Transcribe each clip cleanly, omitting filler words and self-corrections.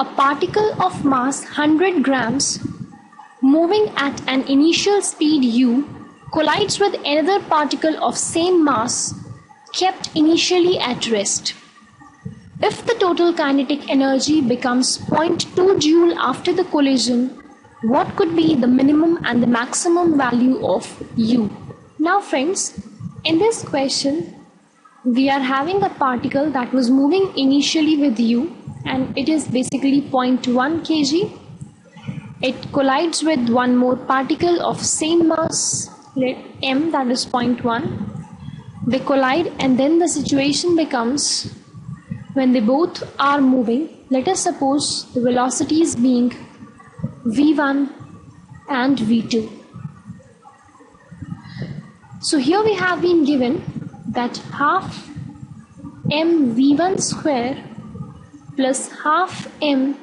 a particle of mass 100 grams moving at an initial speed u collides with another particle of same mass kept initially at rest. If the total kinetic energy becomes 0.2 joule after the collision, what could be the minimum and the maximum value of u? Now friends, in this question, we are having a particle that was moving initially with u, and it is basically 0.1 kg. It collides with one more particle of same mass, m, that is 0.1. They collide, and then the situation becomes, when they both are moving, let us suppose the velocities being v1 and v2. So here we have been given that half m v1 square plus half m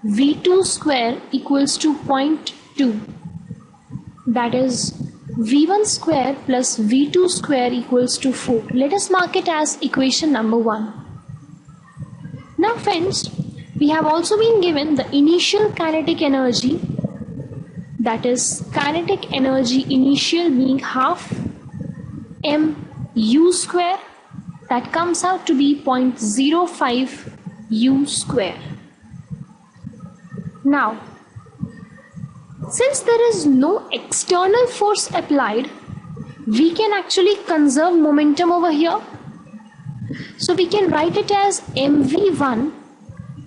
v2 square equals to 0.2. That is v1 square plus v2 square equals to 4. Let us mark it as equation number 1. Now friends, we have also been given the initial kinetic energy, that is kinetic energy initial being half m u square, that comes out to be 0.05 u square. Now, since there is no external force applied, we can actually conserve momentum over here. So we can write it as mv1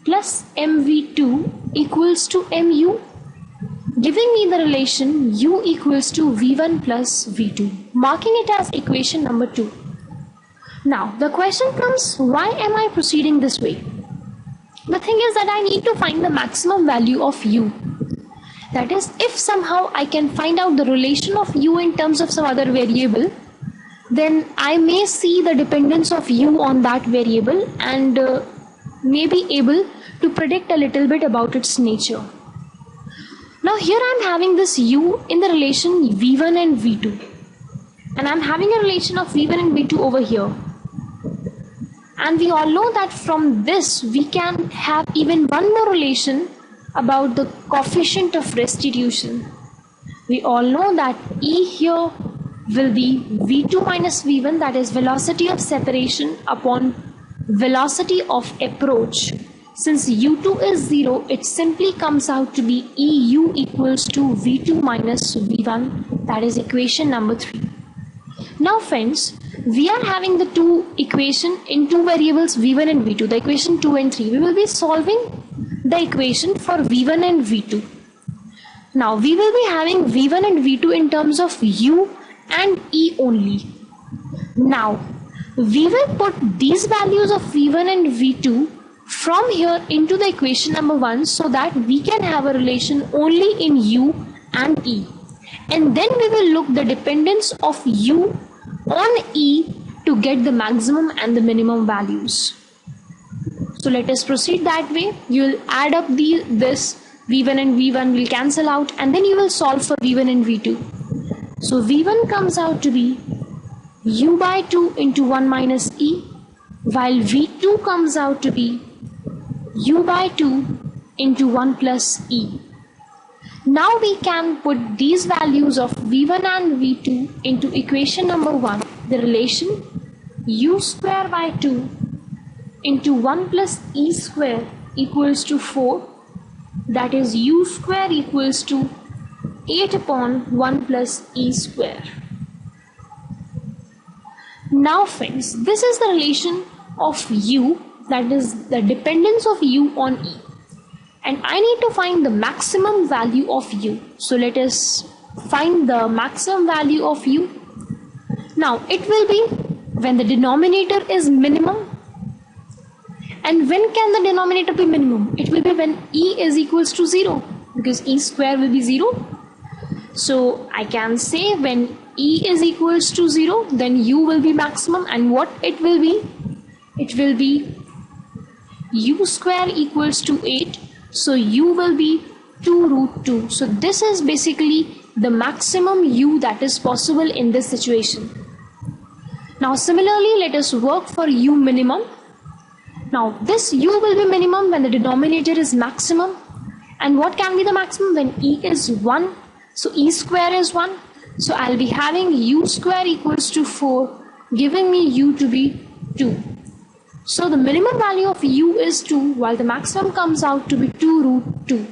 plus mv2 equals to mu, giving me the relation u equals to v1 plus v2, marking it as equation number 2. Now the question comes, why am I proceeding this way? The thing is that I need to find the maximum value of u. That is, if somehow I can find out the relation of u in terms of some other variable, then I may see the dependence of u on that variable and may be able to predict a little bit about its nature. Now here I am having this u in the relation v1 and v2, and I am having a relation of v1 and v2 over here. And we all know that from this we can have even one more relation about the coefficient of restitution. We all know that E here will be v2 minus v1, that is velocity of separation upon velocity of approach. Since u2 is 0, it simply comes out to be EU equals to v2 minus v1, that is equation number 3. Now friends, we are having the two equation in two variables v1 and v2, the equation 2 and 3. We will be solving the equation for v1 and v2. Now we will be having v1 and v2 in terms of u and e only. Now we will put these values of v1 and v2 from here into the equation number 1 so that we can have a relation only in u and e. And then we will look the dependence of u on e to get the maximum and the minimum values. So let us proceed that way. You will add up this v1 and v1 will cancel out, and then you will solve for v1 and v2. So v1 comes out to be u by 2 into 1 minus e, while v2 comes out to be u by 2 into 1 plus e. Now we can put these values of v1 and v2 into equation number 1, the relation u square by 2 into 1 plus e square equals to 4, that is u square equals to 8 upon 1 plus e square. Now friends, this is the relation of u, that is the dependence of u on e. And I need to find the maximum value of u. So let us find the maximum value of u. Now it will be when the denominator is minimum. And when can the denominator be minimum? It will be when e is equals to 0, because e square will be 0. So I can say when e is equals to 0, then u will be maximum. And what it will be? It will be u square equals to 8. So u will be 2 root 2. So this is basically the maximum u that is possible in this situation. Now similarly, let us work for u minimum. Now this u will be minimum when the denominator is maximum. And what can be the maximum? When e is 1. So e square is 1. So I'll be having u square equals to 4, giving me u to be 2. So the minimum value of u is 2, while the maximum comes out to be 2 root 2.